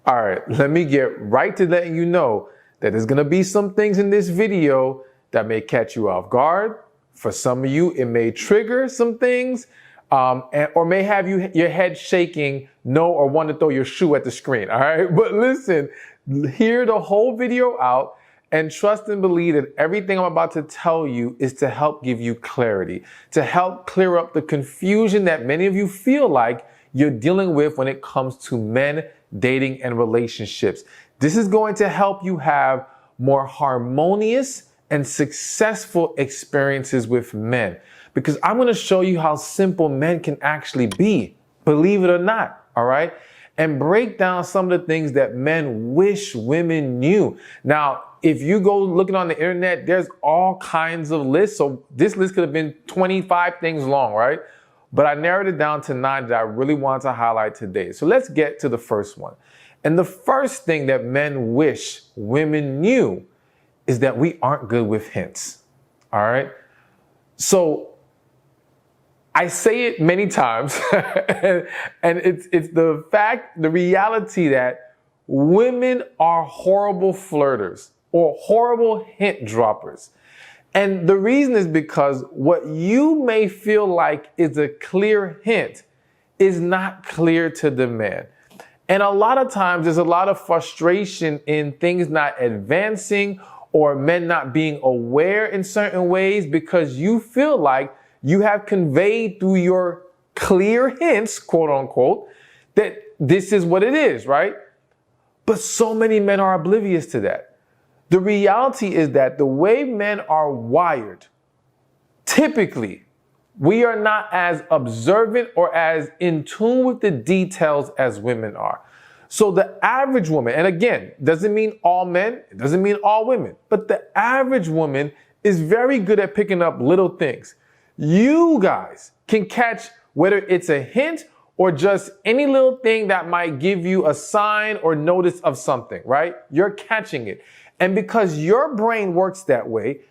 All right, let me get right to letting you know that there's gonna be some things in this video that may catch you off guard. For some of you, it may trigger some things, or may have your head shaking, no, or want to throw your shoe at the screen, all right? But listen, hear the whole video out and trust and believe that everything I'm about to tell you is to help give you clarity, to help clear up the confusion that many of you feel like you're dealing with when it comes to men, dating, and relationships. This is going to help you have more harmonious and successful experiences with men, because I'm going to show you how simple men can actually be, believe it or not, all right? And break down some of the things that men wish women knew. Now, if you go looking on the internet, there's all kinds of lists. So this list could have been 25 things long, right? But I narrowed it down to 9 that I really want to highlight today. So let's get to the first one. And the first thing that men wish women knew is that we aren't good with hints, all right? So I say it many times, and it's the reality that women are horrible flirters or horrible hint droppers. And the reason is because what you may feel like is a clear hint is not clear to the man. And a lot of times there's a lot of frustration in things not advancing or men not being aware in certain ways because you feel like you have conveyed through your clear hints, quote unquote, that this is what it is, right? But so many men are oblivious to that. The reality is that the way men are wired, typically, we are not as observant or as in tune with the details as women are. So the average woman, and again, doesn't mean all men, it doesn't mean all women, but the average woman is very good at picking up little things. You guys can catch whether it's a hint or just any little thing that might give you a sign or notice of something, right? You're catching it. And because your brain works that way,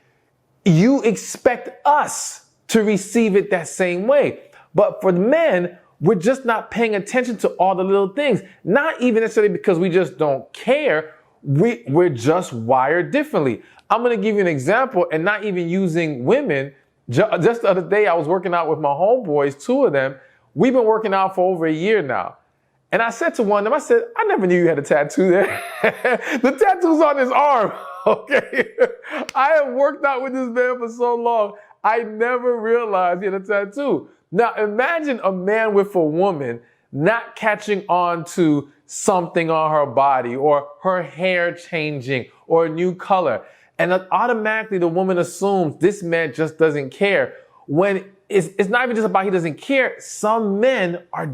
you expect us to receive it that same way. But for the men, we're just not paying attention to all the little things. Not even necessarily because we just don't care. We're just wired differently. I'm going to give you an example, and not even using women. Just the other day, I was working out with my homeboys, 2 of them. We've been working out for over a year now. And I said to one of them, I said, I never knew you had a tattoo there. The tattoo's on his arm, okay? I have worked out with this man for so long, I never realized he had a tattoo. Now imagine a man with a woman not catching on to something on her body or her hair changing or a new color. And automatically the woman assumes this man just doesn't care. When it's not even just about he doesn't care. Some men are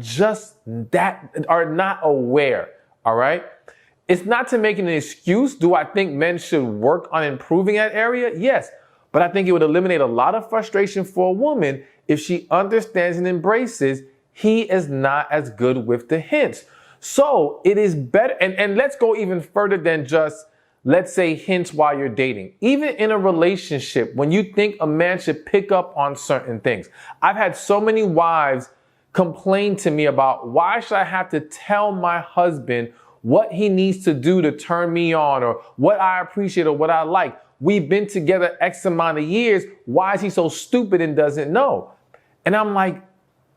are not aware, all right? It's not to make an excuse. Do I think men should work on improving that area? Yes. But I think it would eliminate a lot of frustration for a woman if she understands and embraces he is not as good with the hints. So it is better, and let's go even further than just, let's say, hints while you're dating. Even in a relationship, when you think a man should pick up on certain things. I've had so many wives complain to me about, why should I have to tell my husband what he needs to do to turn me on, or what I appreciate or what I like? We've been together X amount of years. Why is he so stupid and doesn't know? And I'm like,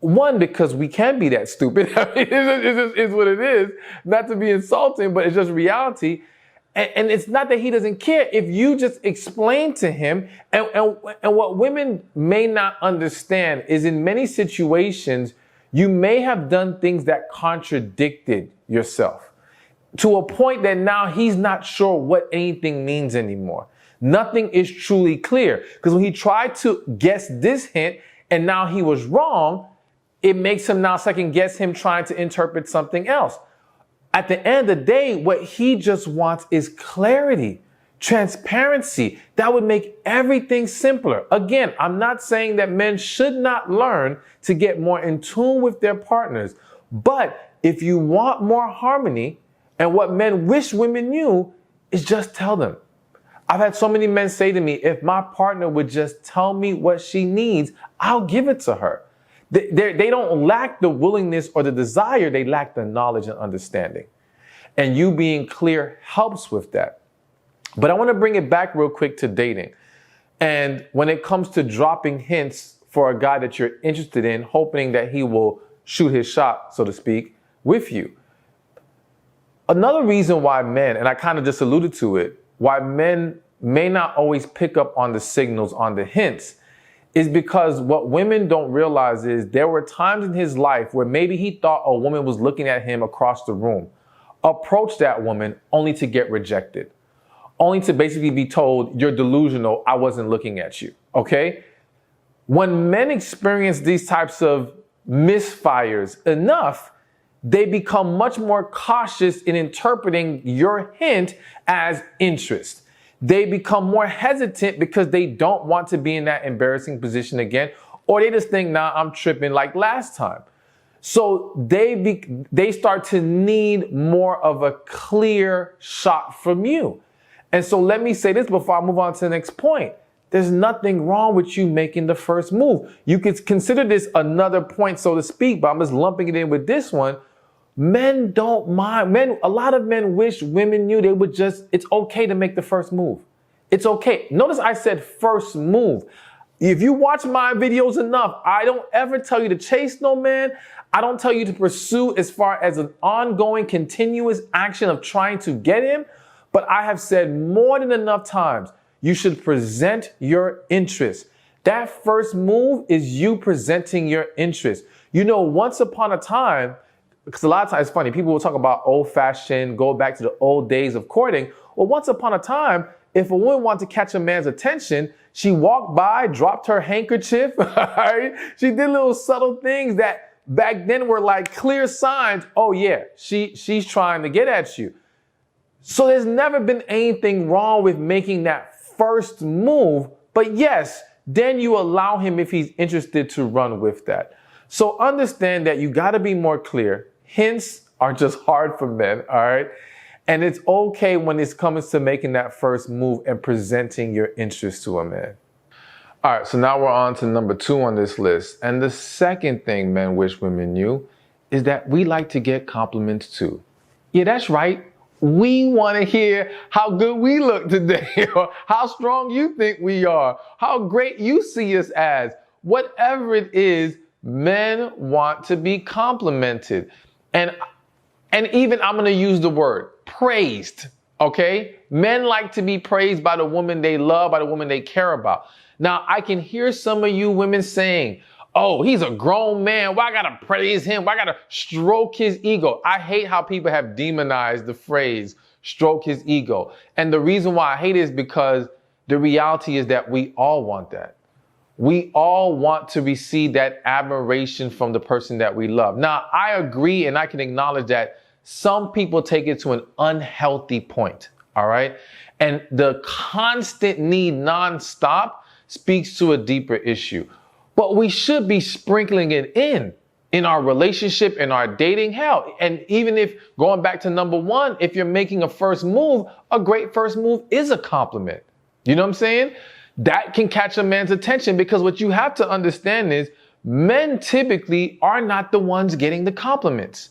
one, because we can be that stupid. I mean, it's what it is. Not to be insulting, but it's just reality. And it's not that he doesn't care. If you just explain to him, and what women may not understand is in many situations, you may have done things that contradicted yourself to a point that now he's not sure what anything means anymore. Nothing is truly clear, because when he tried to guess this hint and now he was wrong, it makes him now second guess him trying to interpret something else. At the end of the day, what he just wants is clarity, transparency. That would make everything simpler. Again, I'm not saying that men should not learn to get more in tune with their partners. But if you want more harmony, and what men wish women knew, is just tell them. I've had so many men say to me, if my partner would just tell me what she needs, I'll give it to her. They don't lack the willingness or the desire, they lack the knowledge and understanding. And you being clear helps with that. But I want to bring it back real quick to dating. And when it comes to dropping hints for a guy that you're interested in, hoping that he will shoot his shot, so to speak, with you. Another reason why men, and I kind of just alluded to it, why men may not always pick up on the signals, on the hints, is because what women don't realize is there were times in his life where maybe he thought a woman was looking at him across the room, approached that woman only to get rejected, only to basically be told, you're delusional, I wasn't looking at you, okay? When men experience these types of misfires enough, they become much more cautious in interpreting your hint as interest. They become more hesitant because they don't want to be in that embarrassing position again, or they just think, nah, I'm tripping like last time. So they start to need more of a clear shot from you. And so let me say this before I move on to the next point. There's nothing wrong with you making the first move. You could consider this another point, so to speak, but I'm just lumping it in with this one. Men don't mind. A lot of men wish women knew they would it's okay to make the first move. It's okay. Notice I said first move. If you watch my videos enough, I don't ever tell you to chase no man. I don't tell you to pursue as far as an ongoing, continuous action of trying to get him. But I have said more than enough times, you should present your interest. That first move is you presenting your interest. You know, once upon a time, because a lot of times it's funny, people will talk about old fashioned, go back to the old days of courting. Well, once upon a time, if a woman wanted to catch a man's attention, she walked by, dropped her handkerchief, right? She did little subtle things that back then were like clear signs. Oh yeah, she's trying to get at you. So there's never been anything wrong with making that first move, but yes, then you allow him, if he's interested, to run with that. So understand that you got to be more clear. Hints are just hard for men, all right? And it's okay when it comes to making that first move and presenting your interest to a man. All right, so now we're on to number 2 on this list. And the second thing men wish women knew is that we like to get compliments too. Yeah, that's right. We want to hear how good we look today, or how strong you think we are, how great you see us as. Whatever it is, men want to be complimented. And even I'm going to use the word praised, okay? Men like to be praised by the woman they love, by the woman they care about. Now, I can hear some of you women saying, oh, he's a grown man. Why I gotta praise him? Why I gotta stroke his ego? I hate how people have demonized the phrase stroke his ego. And the reason why I hate it is because the reality is that we all want that. We all want to receive that admiration from the person that we love. Now, I agree and I can acknowledge that some people take it to an unhealthy point, all right? And the constant need nonstop speaks to a deeper issue. But we should be sprinkling it in our relationship, in our dating, hell. And even if, going back to number 1, if you're making a first move, a great first move is a compliment. You know what I'm saying? That can catch a man's attention, because what you have to understand is men typically are not the ones getting the compliments.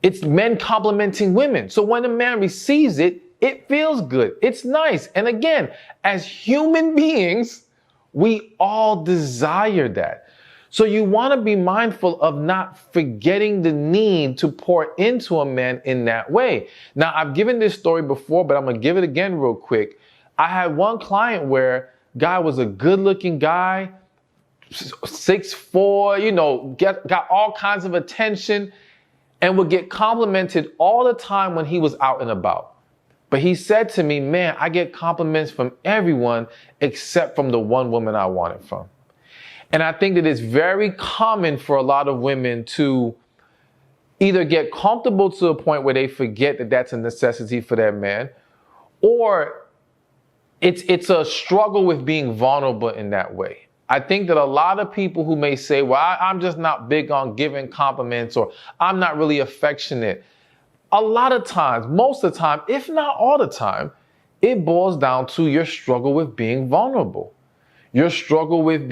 It's men complimenting women. So when a man receives it, it feels good. It's nice. And again, as human beings, we all desire that. So you want to be mindful of not forgetting the need to pour into a man in that way. Now, I've given this story before, but I'm going to give it again real quick. I had one client where guy was a good looking guy, 6'4", you know, got all kinds of attention and would get complimented all the time when he was out and about. But he said to me, man, I get compliments from everyone except from the one woman I want it from. And I think that it's very common for a lot of women to either get comfortable to a point where they forget that that's a necessity for their man, or it's a struggle with being vulnerable in that way. I think that a lot of people who may say, well, I'm just not big on giving compliments, or I'm not really affectionate. A lot of times, most of the time, if not all the time, it boils down to your struggle with being vulnerable. Your struggle with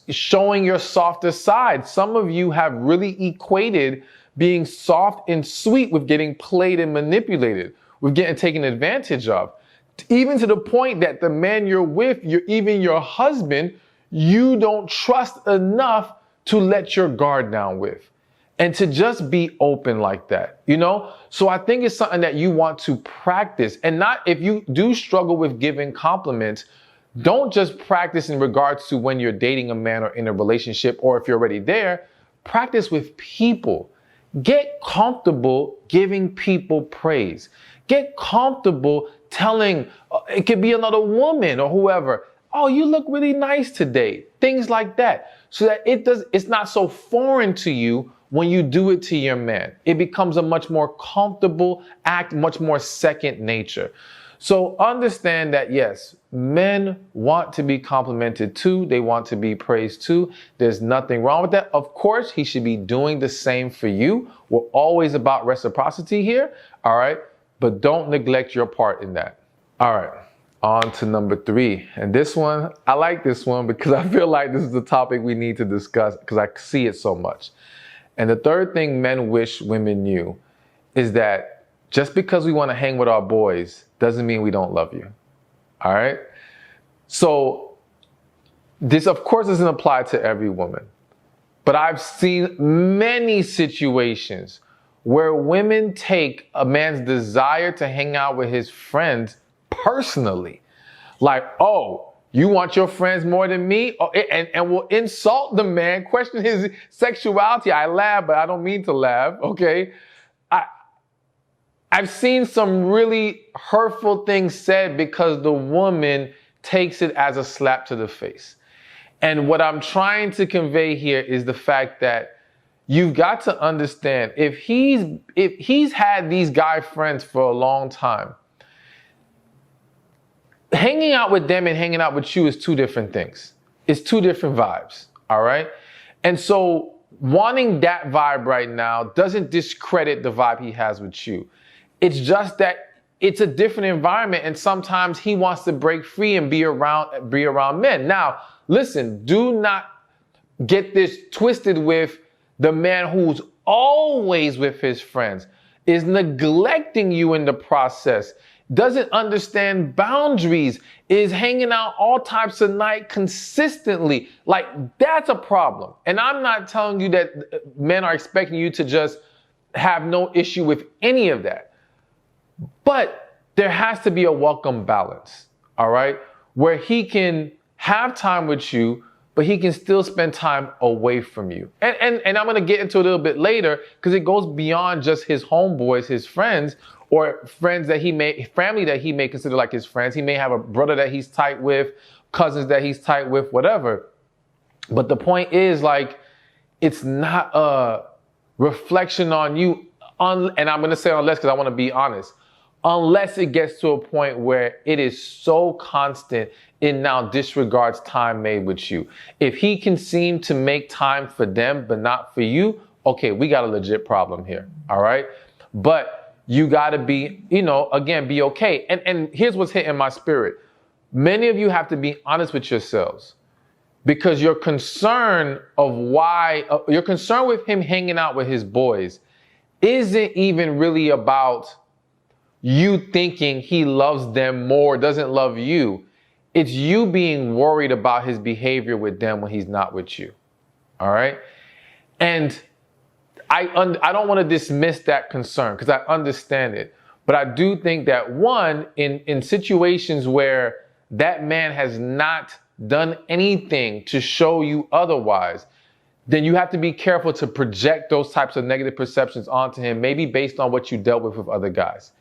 showing your softer side. Some of you have really equated being soft and sweet with getting played and manipulated, with getting taken advantage of. Even to the point that the man you're with, even your husband, you don't trust enough to let your guard down with. And to just be open like that, you know? So I think it's something that you want to practice. And not, if you do struggle with giving compliments, don't just practice in regards to when you're dating a man or in a relationship, or if you're already there. Practice with people. Get comfortable giving people praise. Get comfortable telling, it could be another woman or whoever, oh, you look really nice today. Things like that. So that it's not so foreign to you when you do it to your man. It becomes a much more comfortable act, much more second nature. So understand that, yes, men want to be complimented too. They want to be praised too. There's nothing wrong with that. Of course, he should be doing the same for you. We're always about reciprocity here. All right. But don't neglect your part in that. All right. On to number 3. And this one, I like this one because I feel like this is the topic we need to discuss because I see it so much. And the third thing men wish women knew is that just because we want to hang with our boys doesn't mean we don't love you. All right. So this, of course, doesn't apply to every woman, but I've seen many situations where women take a man's desire to hang out with his friends personally. Like, oh, you want your friends more than me? Oh, and will insult the man, question his sexuality. I laugh, but I don't mean to laugh, okay? I've seen some really hurtful things said because the woman takes it as a slap to the face. And what I'm trying to convey here is the fact that you've got to understand, if he's had these guy friends for a long time, hanging out with them and hanging out with you is two different things. It's two different vibes, all right? And so wanting that vibe right now doesn't discredit the vibe he has with you. It's just that it's a different environment, and sometimes he wants to break free and be around men. Now, listen, do not get this twisted with the man who's always with his friends, is neglecting you in the process, doesn't understand boundaries, is hanging out all types of night consistently. Like, that's a problem. And I'm not telling you that men are expecting you to just have no issue with any of that. But there has to be a welcome balance, all right? Where he can have time with you, but he can still spend time away from you. And I'm gonna get into a little bit later because it goes beyond just his homeboys, his friends, or friends that family that he may consider like his friends. He may have a brother that he's tight with, cousins that he's tight with, whatever. But the point is, like, it's not a reflection on you, and I'm gonna say unless, because I wanna be honest, unless it gets to a point where it is so constant, it now disregards time made with you. If he can seem to make time for them, but not for you, okay, we got a legit problem here, all right? But you gotta be, again, be okay. And here's what's hitting my spirit. Many of you have to be honest with yourselves because your concern with him hanging out with his boys isn't even really about you thinking he loves them more, doesn't love you. It's you being worried about his behavior with them when he's not with you. All right? And I don't want to dismiss that concern because I understand it. But I do think that, one, in situations where that man has not done anything to show you otherwise, then you have to be careful to project those types of negative perceptions onto him, maybe based on what you dealt with other guys.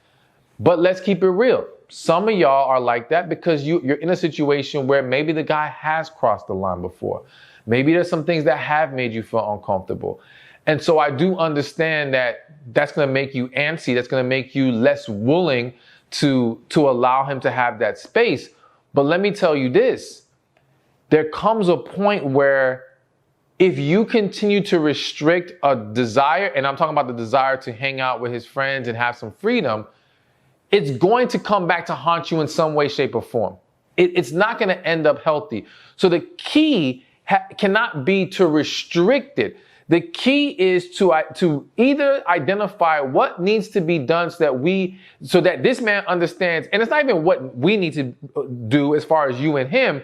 But let's keep it real. Some of y'all are like that because you're in a situation where maybe the guy has crossed the line before. Maybe there's some things that have made you feel uncomfortable. And so I do understand that that's going to make you antsy. That's going to make you less willing to allow him to have that space. But let me tell you this. There comes a point where if you continue to restrict a desire, and I'm talking about the desire to hang out with his friends and have some freedom, it's going to come back to haunt you in some way, shape, or form. It's not going to end up healthy. So the key cannot be to restrict it. The key is to either identify what needs to be done so that this man understands, and it's not even what we need to do as far as you and him.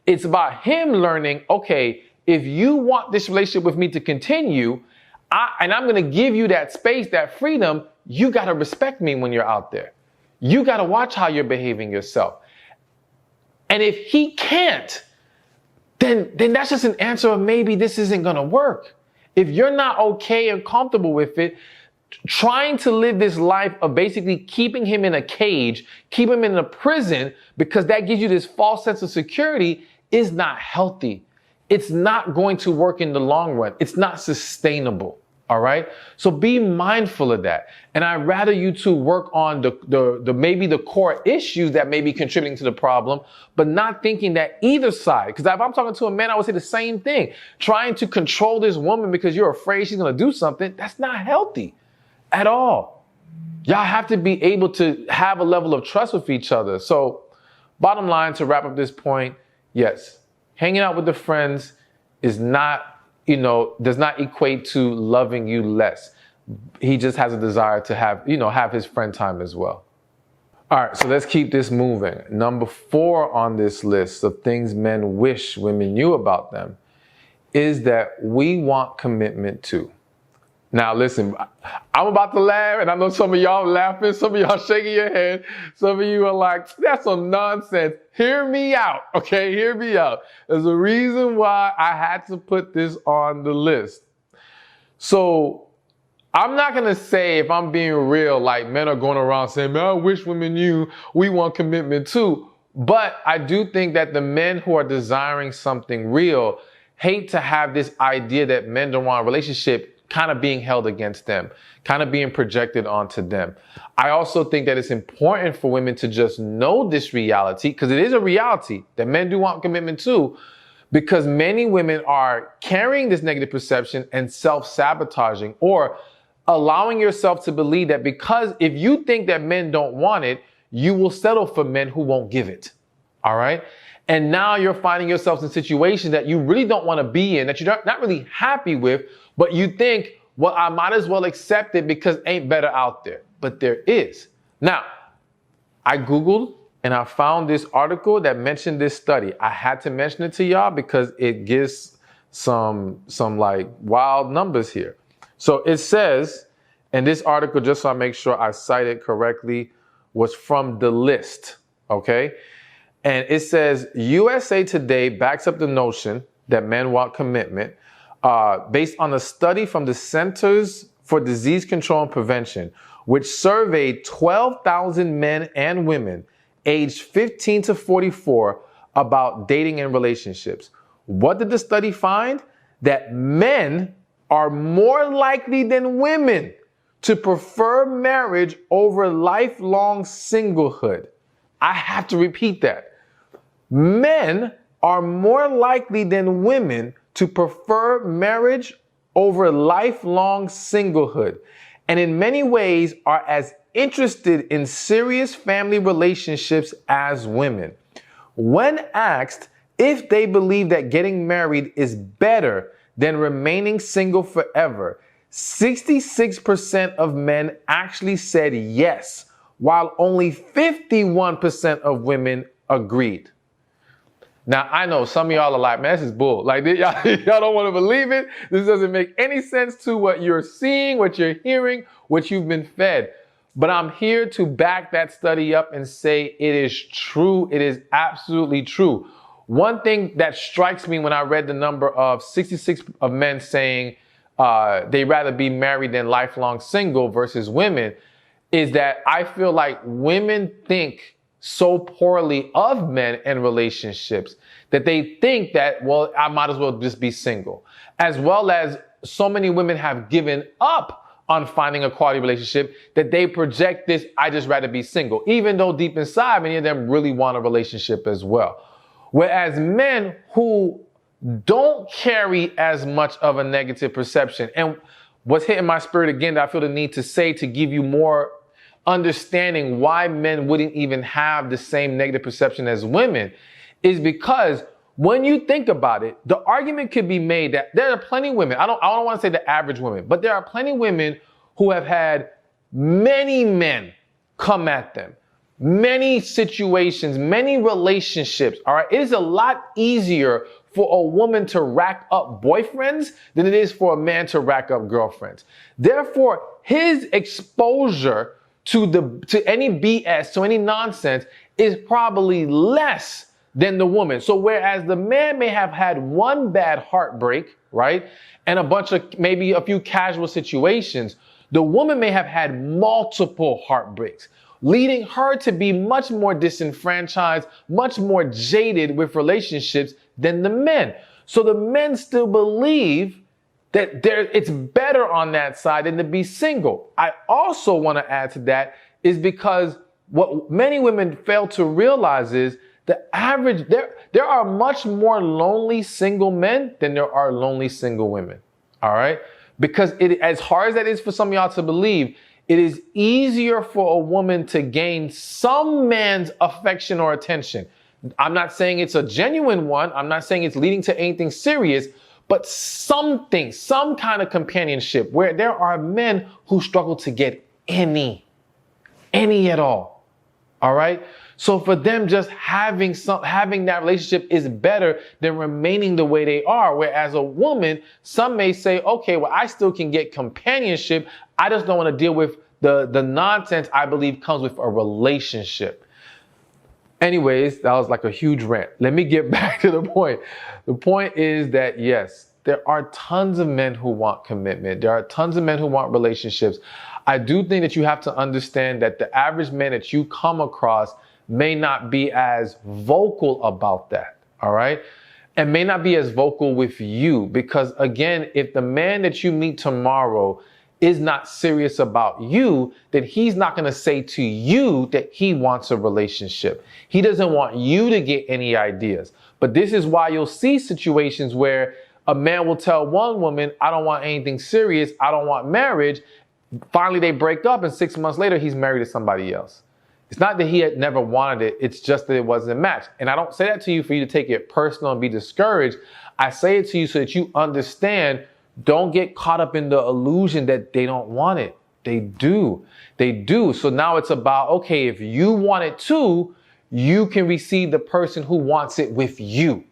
It's about him learning, okay, if you want this relationship with me to continue, and I'm going to give you that space, that freedom, you got to respect me when you're out there. You got to watch how you're behaving yourself. And if he can't, then that's just an answer of maybe this isn't going to work. If you're not okay and comfortable with it, trying to live this life of basically keeping him in a cage, keep him in a prison, because that gives you this false sense of security, is not healthy. It's not going to work in the long run. It's not sustainable. All right. So be mindful of that. And I'd rather you two work on maybe the core issues that may be contributing to the problem, but not thinking that either side, because if I'm talking to a man, I would say the same thing. Trying to control this woman because you're afraid she's going to do something, that's not healthy at all. Y'all have to be able to have a level of trust with each other. So bottom line, to wrap up this point, yes, hanging out with the friends is not, does not equate to loving you less. He just has a desire to have his friend time as well. All right, so let's keep this moving. Number 4 on this list of things men wish women knew about them is that we want commitment too. Now listen, I'm about to laugh, and I know some of y'all laughing, some of y'all shaking your head, some of you are like, that's some nonsense. Hear me out, okay? Hear me out. There's a reason why I had to put this on the list. So I'm not gonna say, if I'm being real, like men are going around saying, man, I wish women knew we want commitment too. But I do think that the men who are desiring something real hate to have this idea that men don't want a relationship kind of being held against them, kind of being projected onto them. I also think that it's important for women to just know this reality, because it is a reality that men do want commitment too, because many women are carrying this negative perception and self-sabotaging, or allowing yourself to believe that because if you think that men don't want it, you will settle for men who won't give it. All right? And now you're finding yourself in situations that you really don't want to be in, that you're not really happy with, but you think, well, I might as well accept it because ain't better out there. But there is. Now, I Googled and I found this article that mentioned this study. I had to mention it to y'all because it gives some like wild numbers here. So it says, and this article, just so I make sure I cite it correctly, was from The List, okay? And it says, USA Today backs up the notion that men want commitment based on a study from the Centers for Disease Control and Prevention, which surveyed 12,000 men and women aged 15 to 44 about dating and relationships. What did the study find? That men are more likely than women to prefer marriage over lifelong singlehood. I have to repeat that. Men are more likely than women to prefer marriage over lifelong singlehood, and in many ways are as interested in serious family relationships as women. When asked if they believe that getting married is better than remaining single forever, 66% of men actually said yes, while only 51% of women agreed. Now, I know some of y'all are like, man, this is bull. Like, y'all don't want to believe it. This doesn't make any sense to what you're seeing, what you're hearing, what you've been fed. But I'm here to back that study up and say it is true. It is absolutely true. One thing that strikes me when I read the number of 66 of men saying they'd rather be married than lifelong single versus women is that I feel like women think so poorly of men and relationships that they think that, well, I might as well just be single. As well as so many women have given up on finding a quality relationship that they project this, I just rather be single, even though deep inside, many of them really want a relationship as well. Whereas men who don't carry as much of a negative perception, and what's hitting my spirit again that I feel the need to say to give you more understanding why men wouldn't even have the same negative perception as women, is because when you think about it, the argument could be made that there are plenty of women, I don't want to say the average women, but there are plenty of women who have had many men come at them, many situations, many relationships, all right? It is a lot easier for a woman to rack up boyfriends than it is for a man to rack up girlfriends. Therefore, his exposure to any BS, to any nonsense, is probably less than the woman. So whereas the man may have had one bad heartbreak, right, and a bunch of, maybe a few casual situations, the woman may have had multiple heartbreaks, leading her to be much more disenfranchised, much more jaded with relationships than the men. So the men still believe that it's better on that side than to be single. I also want to add to that is because what many women fail to realize is the average, there are much more lonely single men than there are lonely single women. All right? Because as hard as that is for some of y'all to believe, it is easier for a woman to gain some man's affection or attention. I'm not saying it's a genuine one. I'm not saying it's leading to anything serious, but something, some kind of companionship where there are men who struggle to get any at all. All right. So for them, just having that relationship is better than remaining the way they are. Whereas a woman, some may say, okay, well, I still can get companionship. I just don't want to deal with the nonsense I believe comes with a relationship. Anyways, that was like a huge rant. Let me get back to the point. The point is that, yes, there are tons of men who want commitment. There are tons of men who want relationships. I do think that you have to understand that the average man that you come across may not be as vocal about that, all right? And may not be as vocal with you because, again, if the man that you meet tomorrow is not serious about you, then he's not going to say to you that he wants a relationship. He doesn't want you to get any ideas. But this is why you'll see situations where a man will tell one woman, I don't want anything serious, I don't want marriage. Finally, they break up, and 6 months later, he's married to somebody else. It's not that he had never wanted it, it's just that it wasn't a match. And I don't say that to you for you to take it personal and be discouraged. I say it to you so that you understand. Don't get caught up in the illusion that they don't want it. They do. They do. So now it's about, okay, if you want it too, you can receive the person who wants it with you.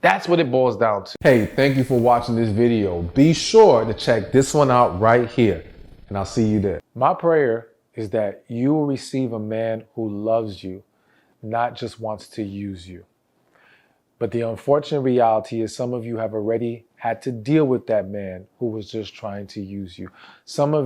That's what it boils down to. Hey, thank you for watching this video. Be sure to check this one out right here, and I'll see you there. My prayer is that you will receive a man who loves you, not just wants to use you. But the unfortunate reality is some of you have already had to deal with that man who was just trying to use you. Some of you